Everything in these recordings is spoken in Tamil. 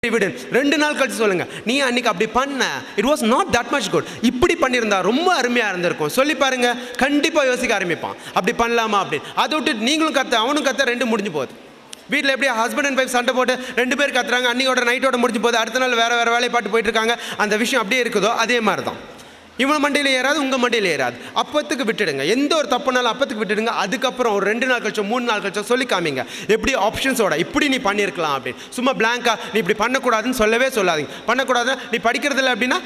விடு 2 நாள் கழிச்சு சொல்லுங்க, நீ அன்னைக்கு அப்படி பண்ண, it was not that much good, இப்படி பண்ணியிருந்தா ரொம்ப அருமையாக இருந்திருக்கும் சொல்லி பாருங்க. கண்டிப்பாக யோசிக்க ஆரம்பிப்பான், அப்படி பண்ணலாமா அப்படின்னு. அதை விட்டு நீங்களும் கத்த அவனும் கத்த, 2 முடிஞ்சு போகுது. வீட்டில் எப்படி ஹஸ்பண்ட் அண்ட் ஒய்ஃப் சண்டை போட்டு 2 பேர் கத்துறாங்க, அன்னையோட நைட்டோட முடிஞ்சு போகுது, அடுத்த நாள் வேறு வேறு வேலையை பாட்டு போயிட்டு இருக்காங்க. அந்த விஷயம் அப்படியே இருக்குதோ அதே மாதிரி தான். இவன் மண்டையில் ஏறாது, உங்கள் மண்டையில் ஏறாது. அப்பத்துக்கு விட்டுடுங்க, எந்த ஒரு தப்புனாலும் அப்பத்துக்கு விட்டுடுங்க. அதுக்கப்புறம் ஒரு 2 நாள் கழிச்சோ 3 நாள் கழிச்சோ சொல்லி காமிங்க, எப்படி ஆப்ஷன்ஸோட இப்படி நீ பண்ணியிருக்கலாம் அப்படின்னு. சும்மா பிளாங்கா நீ இப்படி பண்ணக்கூடாதுன்னு சொல்லவே சொல்லாதீங்க. பண்ணக்கூடாதுன்னா நீ படிக்கிறதில்ல அப்படின்னா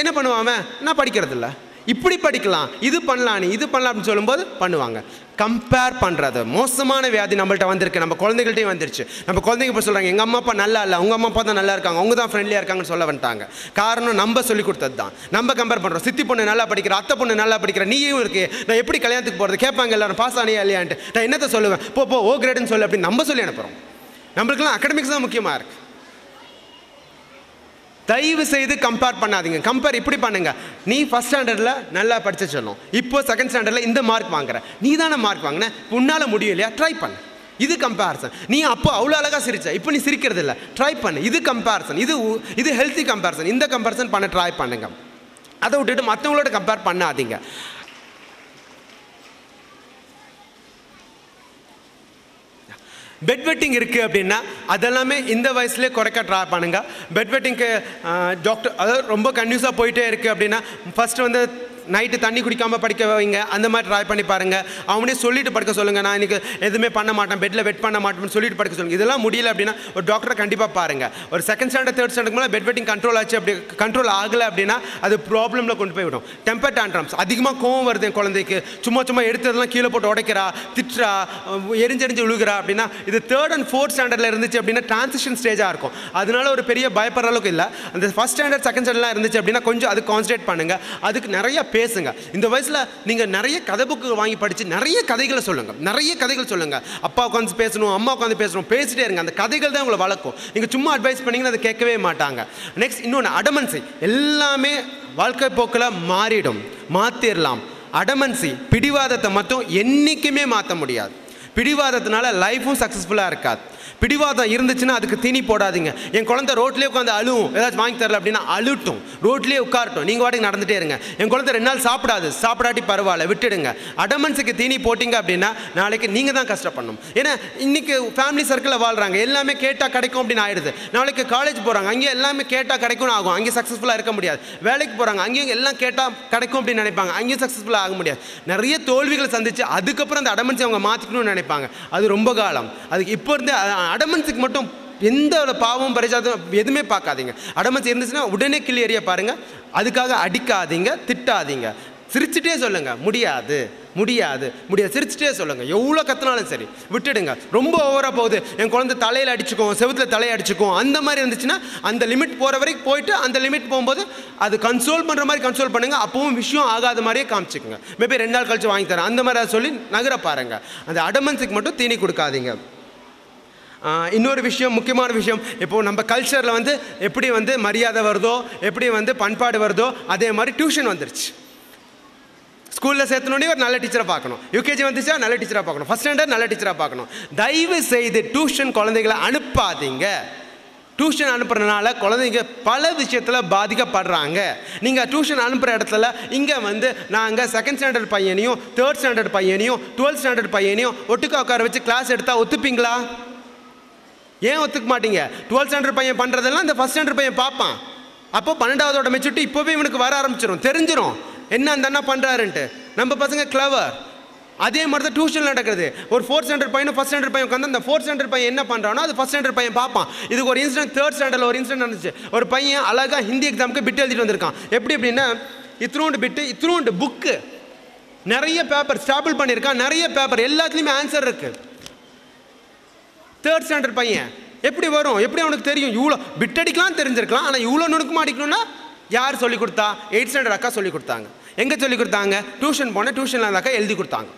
என்ன பண்ணுவாங்க, நான் படிக்கிறதில்ல, இப்படி படிக்கலாம், இது பண்ணலாம், நீ இது பண்ணலாம் அப்படின்னு சொல்லும்போது பண்ணுவாங்க. கம்பேர் பண்ணுறது மோசமான வியாதி நம்மள்ட்ட வந்திருக்கு, நம்ம குழந்தைகள்ட்டையும் வந்துருச்சு. நம்ம குழந்தைங்க இப்போ சொல்கிறாங்க, எங்கள் அம்மா அப்பா நல்லா இல்லை, உங்கள் அம்மா அப்பா தான் நல்லா இருக்காங்க, அவங்க தான் ஃப்ரெண்ட்லியாக இருக்காங்கன்னு சொல்ல வந்துட்டாங்க. காரணம் நம்ம சொல்லி கொடுத்தது தான். நம்ம கம்பேர் பண்ணுறோம். சித்தி பொண்ணு நல்லா படிக்கிற, அத்தை பொண்ணு நல்லா படிக்கிற, நீயும் இருக்கு, நான் எப்படி கல்யாணத்துக்கு போகிறது கேட்பாங்க எல்லாரும், பாஸ் ஆனியா இல்லையான்ட்டு. நான் என்னத்தை சொல்லுவேன், போ ஓ கிரேடுன்னு சொல்லு அப்படின்னு நம்ம சொல்லி அனுப்புகிறோம். நம்மளுக்குலாம் அகடமிக்ஸ் தான் முக்கியமாக இருக்குது. தயவு செய்து கம்பேர் பண்ணாதீங்க. கம்பேர் இப்படி பண்ணுங்க, நீ ஃபர்ஸ்ட் ஸ்டாண்டர்டில் நல்லா படிச்ச சொல்லும், இப்போ செகண்ட் ஸ்டாண்டர்டில் இந்த மார்க் வாங்குற, நீ தானே மார்க் வாங்கின, உன்னால் முடியும் இல்லையா, ட்ரை பண்ணு. இது கம்பேரிசன். நீ அப்போ அவ்வளோ அழகாக சிரிச்ச, இப்போ நீ சிரிக்கிறது இல்லை, ட்ரை பண்ணு. இது கம்பேரிசன், இது ஹெல்த்தி கம்பேரிசன். இந்த கம்பேரிசன் பண்ண ட்ரை பண்ணுங்க. அதை விட்டுட்டு மற்றவங்களோட கம்பேர் பண்ணாதீங்க. பெட் வெட்டிங் இருக்குது அப்படின்னா அதெல்லாமே இந்த வயசுலேயே குறைக்க ட்ரை பண்ணுங்க. பெட் வெட்டிங்க்கு டாக்டர் அதாவது ரொம்ப கன்யூஸாக போயிட்டே இருக்குது அப்படின்னா ஃபஸ்ட்டு வந்து நைட்டு தண்ணி குடிக்காமல் படிக்க வைங்க. அந்த மாதிரி ட்ரை பண்ணி பாருங்கள். அவனே சொல்லிட்டு படுக்க சொல்லுங்கள், நான் இன்றைக்கி எதுவுமே பண்ண மாட்டேன், பெட்டில் வெட் பண்ண மாட்டேன்னு சொல்லிட்டு படுக்க சொல்லுங்கள். இதெல்லாம் முடியல அப்படின்னா ஒரு டாக்டரை கண்டிப்பாக பாருங்கள். ஒரு செகண்ட் ஸ்டாண்டர்ட் தேர்ட் ஸ்டாண்டர்ட் மேலே பெட் வெட்டிங் கண்ட்ரோல் ஆச்சு, அப்படி கண்ட்ரோல் ஆகலை அப்படின்னா அது ப்ராப்ளமில் கொண்டு போய் விடும். டெம்பர் டான்ட்ரம்ஸ், அதிகமாக கோவம் வருது என் குழந்தைக்கு, சும்மா எடுத்ததெல்லாம் கீழே போட்டு உடைக்கிறா, திட்டுறா, எரிஞ்செறிஞ்சு விழுகிறா அப்படின்னா இது 3rd and 4th ஸ்டாண்டர்டில் இருந்துச்சு அப்படின்னா டிரான்சிஷன் ஸ்டேஜாக இருக்கும். அதனால ஒரு பெரிய பயப்படுற அளவுக்கு இல்லை. அந்த ஃபஸ்ட் ஸ்டாண்டர்ட் செகண்ட் ஸ்டாண்டர்ட்லாம் இருந்துச்சு அப்படின்னா கொஞ்சம் அது கான்சன்ட்ரேட் பண்ணுங்கள். அதுக்கு நிறைய பேசுங்க. இந்த வயசில் நீங்கள் நிறைய கதை புக்கு வாங்கி படித்து நிறைய கதைகளை சொல்லுங்கள். நிறைய கதைகள் சொல்லுங்கள். அப்பா உட்காந்து பேசணும், அம்மா உட்காந்து பேசணும், பேசிட்டே இருங்க. அந்த கதைகள் தான் உங்களை வளர்க்கும். நீங்கள் சும்மா அட்வைஸ் பண்ணிங்கன்னா அதை கேட்கவே மாட்டாங்க. நெக்ஸ்ட் இன்னொன்று அடமன்சி. எல்லாமே வாழ்க்கை போக்கில் மாறிடும், மாற்றிடலாம். அடமன்சி பிடிவாதத்தை மட்டும் என்றைக்குமே மாற்ற முடியாது. பிடிவாதத்தினால லைஃப்பும் சக்ஸஸ்ஃபுல்லாக இருக்காது. பிடிவாதம் இருந்துச்சுன்னா அதுக்கு தீனி போடாதீங்க. என் குழந்தை ரோட்லேயே உட்காந்து அழுவும், ஏதாச்சும் வாங்கி தரல அப்படின்னா அழுட்டும், ரோட்லேயே உட்காரட்டும், நீங்கள் வாட்டிக்கு நடந்துகிட்டே இருங்க. என் குழந்தை 2 நாள் சாப்பிடாது, சாப்பிடாட்டி பரவாயில்ல, விட்டுடுங்க. அடமன்ஸுக்கு தீனி போட்டிங்க அப்படின்னா நாளைக்கு நீங்கள் தான் கஷ்டப்படணும். ஏன்னா இன்றைக்கி ஃபேமிலி சர்க்கிளில் வாழ்கிறாங்க, எல்லாமே கேட்டால் கிடைக்கும் அப்படின்னு ஆயிடுது. நாளைக்கு காலேஜ் போகிறாங்க, அங்கேயும் எல்லாமே கேட்டால் கிடைக்கும்னு ஆகும், அங்கேயும் சக்ஸஸ்ஃபுல்லாக இருக்க முடியாது. வேலைக்கு போகிறாங்க, அங்கேயும் எல்லாம் கேட்டால் கிடைக்கும் அப்படின்னு நினைப்பாங்க, அங்கேயும் சக்ஸஸ்ஃபுல்லாக ஆக முடியாது. நிறைய தோல்விகளை சந்திச்சு அதுக்கப்புறம் அந்த அடமன்ஸை அவங்க மாற்றிக்கணும்னு நினைப்பாங்க. அது ரொம்ப காலம். அதுக்கு இப்போ இருந்து அடமன்ஸுக்கு மட்டும் எந்த பாவம் பரிசாதம் எதுவுமே பார்க்காதீங்க. அடமன்ஸ் இருந்துச்சுன்னா உடனே கிள்ளி எறிய பாருங்க. அதுக்காக அடிக்காதீங்க, திட்டாதீங்க, சிரிச்சுட்டே சொல்லுங்க, முடியாது முடியாது முடியாது, சிரிச்சுட்டே சொல்லுங்க. எவ்வளோ கத்தினாலும் சரி விட்டுடுங்க. ரொம்ப ஓவராக போகுது, என் குழந்தை தலையில் அடிச்சுக்கும், செவுத்தில் தலையை அடிச்சுக்கும், அந்த மாதிரி இருந்துச்சுன்னா அந்த லிமிட் போகிற வரைக்கும் போயிட்டு அந்த லிமிட் போகும்போது அது கன்சோல் பண்ணுற மாதிரி கன்சோல் பண்ணுங்கள். அப்பவும் விஷயம் ஆகாத மாதிரியே காமிச்சிக்குங்க. மேபி 2 நாள் கழிச்சு வாங்கி தரேன் அந்த மாதிரி அதை சொல்லி நகர பாருங்கள். அந்த அடமன்ஸுக்கு மட்டும் தீனி கொடுக்காதீங்க. இன்னொரு விஷயம், முக்கியமான விஷயம், இப்போது நம்ம கல்ச்சரில் வந்து எப்படி வந்து மரியாதை வருதோ, எப்படி வந்து பண்பாடு வருதோ, அதே மாதிரி டியூஷன் வந்துருச்சு. ஸ்கூலில் சேர்த்தனோடனே ஒரு நல்ல டீச்சரை பார்க்கணும். யூகேஜி வந்துச்சா நல்ல டீச்சராக பார்க்கணும், ஃபஸ்ட் ஸ்டாண்டர்ட் நல்ல டீச்சராக பார்க்கணும். தயவு செய்து டியூஷன் குழந்தைகளை அனுப்பாதீங்க. டியூஷன் அனுப்புறதுனால குழந்தைங்க பல விஷயத்தில் பாதிக்கப்படுறாங்க. நீங்கள் டியூஷன் அனுப்புகிற இடத்துல இங்கே வந்து நாங்கள் செகண்ட் ஸ்டாண்டர்ட் பையனையும் தேர்ட் ஸ்டாண்டர்ட் பையனையும் 12th ஸ்டாண்டர்ட் பையனையும் ஒட்டுக்கா உட்கார வச்சு கிளாஸ் எடுத்தால் ஒத்துப்பீங்களா? ஏன் ஒத்துக்க மாட்டீங்க? 12th ஸ்டாண்டர்ட் பையன் பண்ணுறதெல்லாம் இந்த ஃபஸ்ட் ஸ்டாண்டர்ட் பையன் பார்ப்பான். அப்போ 12வதோட மெச்சூரிட்டி இப்போவே இவனுக்கு வர ஆரம்பிச்சிடும், தெரிஞ்சிடும் என்ன அந்த அண்ணா பண்ணுறாருன்ட்டு. நம்ம பசங்க கிளவர். அதே மாதிரி தான் டியூஷனில் நடக்கிறது. ஒரு 4th ஸ்டாண்டர்ட் பையனும் ஃபஸ்ட் ஸ்டாண்டர்ட் பையன் உட்காந்து அந்த 4th ஸ்டாண்டர்ட் பையன் என்ன பண்ணுறானோ அது ஃபஸ்ட் ஸ்டாண்டர்ட் பையன் பார்ப்பான். இதுக்கு ஒரு இன்சிடென்ட் 3rd ஸ்டாண்டர்டில் ஒரு இன்சிடென்ட் நடந்துச்சு. ஒரு பையன் அழகாக ஹிந்தி எக்ஸாமுக்கு பிட் எழுதிட்டு வந்திருக்கான். எப்படி அப்படின்னா இத்தினோண்டு பிட்டு, இத்தினோண்டு புக்கு, நிறைய பேப்பர் ஸ்டாப்பிள் பண்ணியிருக்கான், நிறைய பேப்பர், எல்லாத்துலேயுமே ஆன்சர் இருக்குது. 3rd ஸ்டாண்டர்ட் பையன் எப்படி வரும்? எப்படி அவனுக்கு தெரியும்? இவ்வளோ பிட் அடிக்கலாம் தெரிஞ்சிருக்கலாம், ஆனால் இவ்வளோ நுணுக்கமாக அடிக்கணும்னா யார் சொல்லிக் கொடுத்தா? 8th ஸ்டாண்டர்ட் அக்கா சொல்லிக் கொடுத்தாங்க. எங்கே சொல்லிக் கொடுத்தாங்க? டியூஷன் போனேன், டியூஷனில் அந்த அக்கா எழுதி கொடுத்தாங்க.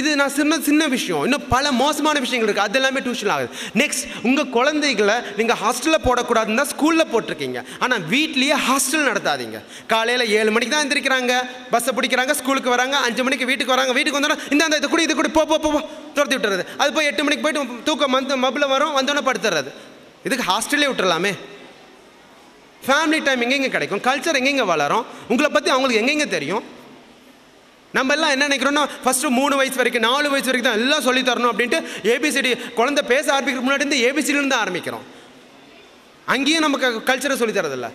இது நான் சின்ன விஷயம். இன்னும் பல மோசமான விஷயங்கள் இருக்குது, அது எல்லாமே டியூஷன் ஆகுது. நெக்ஸ்ட், உங்கள் குழந்தைகளை நீங்கள் ஹாஸ்டலில் போடக்கூடாதுன்னு தான் ஸ்கூலில் போட்டிருக்கீங்க. ஆனால் வீட்லேயே ஹாஸ்டல் நடத்தாதீங்க. காலையில் 7 மணிக்கு தான் எழுந்திரிக்கிறாங்க, பஸ்ஸை பிடிக்கிறாங்க, ஸ்கூலுக்கு வராங்க, 5 மணிக்கு வீட்டுக்கு வராங்க. வீட்டுக்கு வந்தோன்னா இந்த இது கூட போ துரத்தி விட்டுறது. அது போய் 8 மணிக்கு போய்ட்டு தூக்கம் மப்பில் வரும், வந்தோன்னே படுத்துறது. இதுக்கு ஹாஸ்டல்லே விட்டுறலாமே. ஃபேமிலி டைம் எங்கெங்கே கிடைக்கும், கல்ச்சர் எங்கெங்கே வளரும், உங்களை பற்றி அவங்களுக்கு எங்கெங்கே தெரியும். நம்ம எல்லாம் என்ன நினைக்கிறோன்னா ஃபஸ்ட்டு 3 வயசு வரைக்கும் 4 வயசு வரைக்கும் தான் எல்லாம் சொல்லி தரணும் அப்படின்ட்டு ஏபிசிடி குழந்தை பேச ஆரம்பிக்கிற முன்னாடி இருந்து ஏபிசிடிலேருந்து தான் ஆரம்பிக்கிறோம். அங்கேயும் நமக்கு கல்ச்சரை சொல்லி தரதில்லை.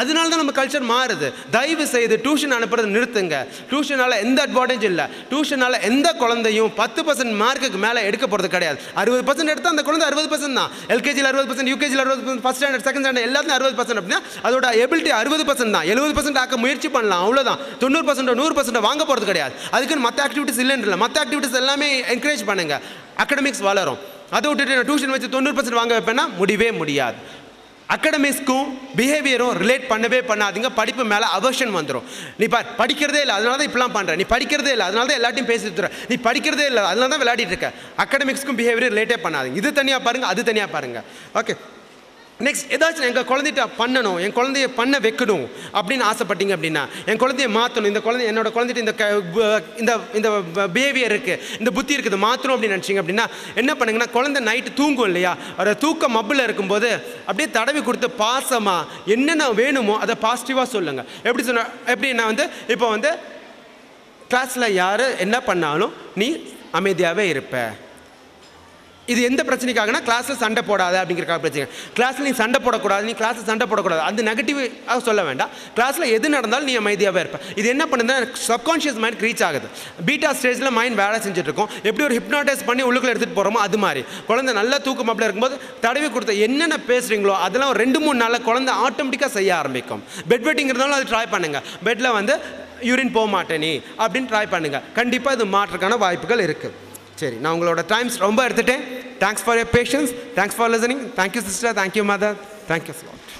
அதனால தான் நம்ம கல்ச்சர் மாறுது. தயவு செய்து டியூஷன் அனுப்புறது நிறுத்துங்க. டியூஷனால் எந்த அட்வான்டேஜ் இல்லை. டியூஷனால் எந்த குழந்தையும் 10% மார்க்குக்கு மேலே எடுக்க போகிறது கிடையாது. 60% எடுத்தால் அந்த குழந்தை 60% தான். எல்கேஜியில் 60%, யூகேஜியில் 60%, ஃபஸ்ட் ஸ்டாண்டர்ட் செகண்ட் ஸ்டாண்டர்ட் எல்லாத்துலையும் 60% அப்படின்னா அதோட எபிலிட்டி 60% தான். 70% ஆக்க முயற்சி பண்ணலாம், அவ்வளோதான். 90% 100% வாங்க போகிறது கிடையாது. அதுக்குன்னு மற்ற ஆக்டிவிட்டிஸ் இல்லைன்னு இல்லை. மற்ற ஆக்டிவிட்டிஸ் எல்லாமே என்கரேஜ் பண்ணுங்கள், அகடமிக்ஸ் வளரும். அதை விட்டுட்டு நான் டியூஷன் வச்சு 90% வாங்க வைப்பேன்னா முடியவே முடியாது. அகடமிக்ஸ்க்கும் பிஹேவியரும் ரிலேட் பண்ணவே பண்ணாதீங்க. படிப்பு மேலே அவர்ஷன் வந்துடும். நீ படிக்கிறதே இல்லை, அதனால தான் இப்படிலாம் பண்ணுற. நீ படிக்கிறதே இல்லை, அதனால தான் எல்லாத்தையும் பேசிட்டு. நீ படிக்கிறதே இல்லை, அதனால தான் விளையாடிட்டு இருக்க. அகடமிக்ஸ்க்கும் பிஹேவியரும் ரிலேட்டே பண்ணாதீங்க. இது தனியாக பாருங்கள், அது தனியாக பாருங்கள். ஓகே, நெக்ஸ்ட் ஏதாச்சும் எங்கள் குழந்தைகிட்ட பண்ணணும், என் குழந்தைய பண்ண வைக்கணும் அப்படின்னு ஆசைப்பட்டீங்க அப்படின்னா, என் குழந்தைய மாற்றணும், இந்த குழந்தை என்னோட குழந்தைகிட்ட இந்த இந்த பிஹேவியர் இருக்குது, இந்த புத்தி இருக்குது, மாற்றணும் அப்படின்னு நினச்சிங்க அப்படின்னா என்ன பண்ணுங்கன்னா, குழந்தை நைட்டு தூங்கும் இல்லையா, ஒரு தூக்க மப்பில் இருக்கும்போது அப்படியே தடவி கொடுத்து பாசமாக என்னென்ன வேணுமோ அதை பாசிட்டிவாக சொல்லுங்கள். எப்படின்னா இப்போ கிளாஸில் யார் என்ன பண்ணாலும் நீ அமைதியாகவே இருப்ப. இது எந்த பிரச்சனைக்காகனா, கிளாஸில் சண்டை போடாத அப்படிங்கிற பிரச்சனை. கிளாஸில் நீ சண்டை போடக்கூடாது, நீ கிளாஸில் சண்டை போடக்கூடாது, அது நெகட்டிவாக சொல்ல வேண்டாம். கிளாஸில் எது நடந்தாலும் நீ அமைதியாகவே இருப்பேன். இது என்ன பண்ணுதுன்னா, சப்கான்ஷியஸ் மைண்ட் ரீச் ஆகுது. பீட்டா ஸ்டேஜில் மைண்ட் வேலை செஞ்சுட்ருக்கோம். எப்படி ஒரு ஹிப்னாடைஸ் பண்ணி உள்ளுக்குள்ளே எடுத்துகிட்டு போகிறோமோ அது மாதிரி குழந்தை நல்லா தூக்கம் அப்படியே இருக்கும்போது தடவி கொடுத்த என்னென்ன பேசுகிறீங்களோ அதெல்லாம் 2-3 நாளில் குழந்தை ஆட்டோமேட்டிக்காக செய்ய ஆரம்பிக்கும். பெட் வெட்டிங் இருந்தாலும் அது ட்ரை பண்ணுங்கள். பெட்டில் யூரின் போக மாட்டேன் நீ அப்படின்னு ட்ரை பண்ணுங்கள். கண்டிப்பாக இது மாற்றக்கான வாய்ப்புகள் இருக்குது. சரி, நான் உங்களோட டைம்ஸ் ரொம்ப எடுத்துட்டேன். Thanks for your patience, thanks for listening. Thank you sister, thank you mother, thank you so much.